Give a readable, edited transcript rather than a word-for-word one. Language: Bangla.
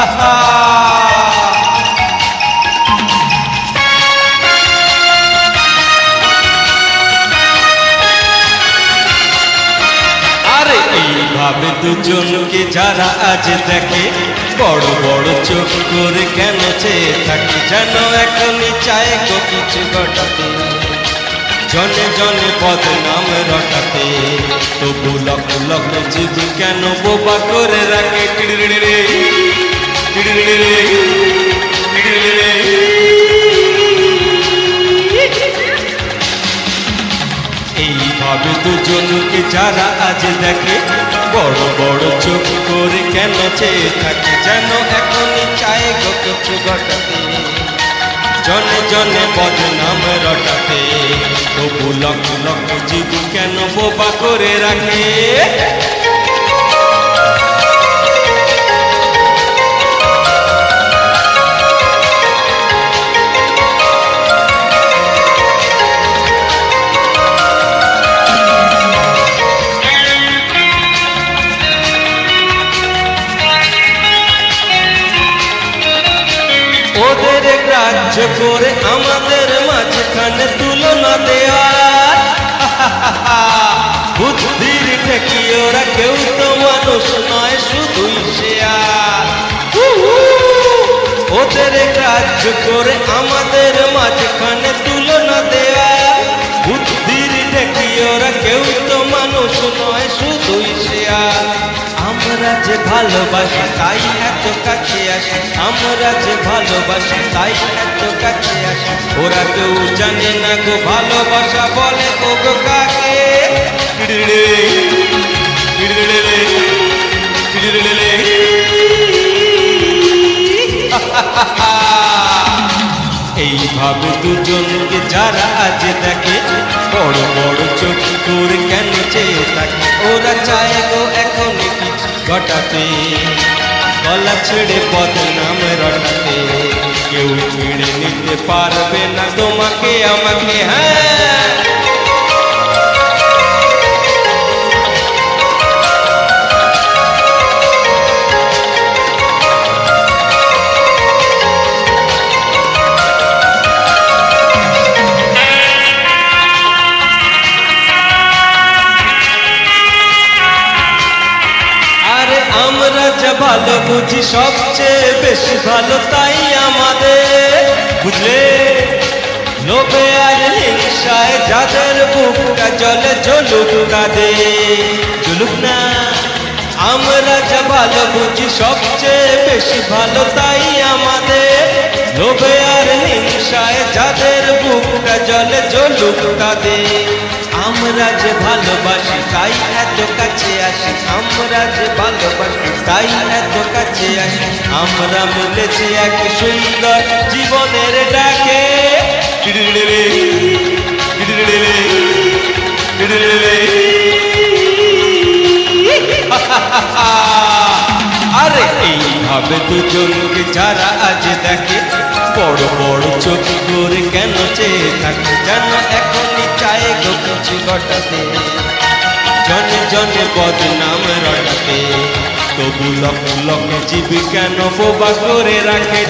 আরে এইভাবে দুজনকে যারা আজ দেখে বড় বড় চোখ করে কেন চেয়ে থাকে, যেন এখনই চায় গো কিছু ঘটাতে, জনে জনে বদনাম রটাতে, তবু লক্ষ লক্ষ জীব কেন বোবা করে রাখে। এইভাবে দুজনকে যারা আজ দেখে বড় বড় চোখ করে কেন চেয়ে থাকে, যেন এখনই চায় গো কিছু ঘটাতে, জনে জনে বদনাম রটাতে, তবু লক্ষ লক্ষ জীব কেন বোবা করে রাখে। ওদের গ্রাহ্য করে আমাদের মাঝখানে তুলনা দেওয়ার, বুদ্ধির ঠেকি ওরা কেউ তো মানুষ নয় শুধুই শেয়ার। ওদের গ্রাহ্য করে আমাদের মাঝখানে তুলনা দেওয়ার, বুদ্ধির ঠেকি ওরা কেউ তো মানুষ নয় শুধুই শেয়ার। আমরা যে ভালোবাসি তাই এত কাছে আসি, আমরা যে ভালোবাসি তাই এত কাছে আসি, ওরা কেউ জানে না গো ভালোবাসা বলে গো গো কাকে। এইভাবে দুজনকে যারা আজ দেখে বড় বড় চোখ করে কেন চেয়ে থাকে, ওরা চায় গো এখনই কিছু ঘটাতে, গলা ছেড়ে বদনাম রটাতে, কেউ ছিঁড়ে নিতে পারবে না তোমাকে আমাকে। হ্যাঁ আমরা যা ভালো বুঝি সবচেয়ে বেশি ভালো তাই আমাদের, বুঝলে লোভে আর হিংসায় যাদের বুকটা জলে জ্বলুক তাদের জ্বলুক না। আমরা যা ভালো বুঝি সবচেয়ে বেশি ভালো তাই আমাদের, লোভে আর হিংসায় যাদের বুকটা জলে জ্বলুক তাদের। আমরা যে ভালোবাসি তাই এত কাছে আসি, আমরা যে ভালোবাসি তাই এত কাছে আসি, আমরা মিলেছি এক সুন্দর জীবনের ডাকে। আরে এইভাবে দুজনকে যারা আজ দেখে বড় বড় চোখ করে কেন চেয়ে থাকে, যেন এখনই চায় গো কিছু ঘটাতে, জনে জনে বদনাম রটাতে, তবু লক্ষ লক্ষ জীব কেন বোবা করে রাখে।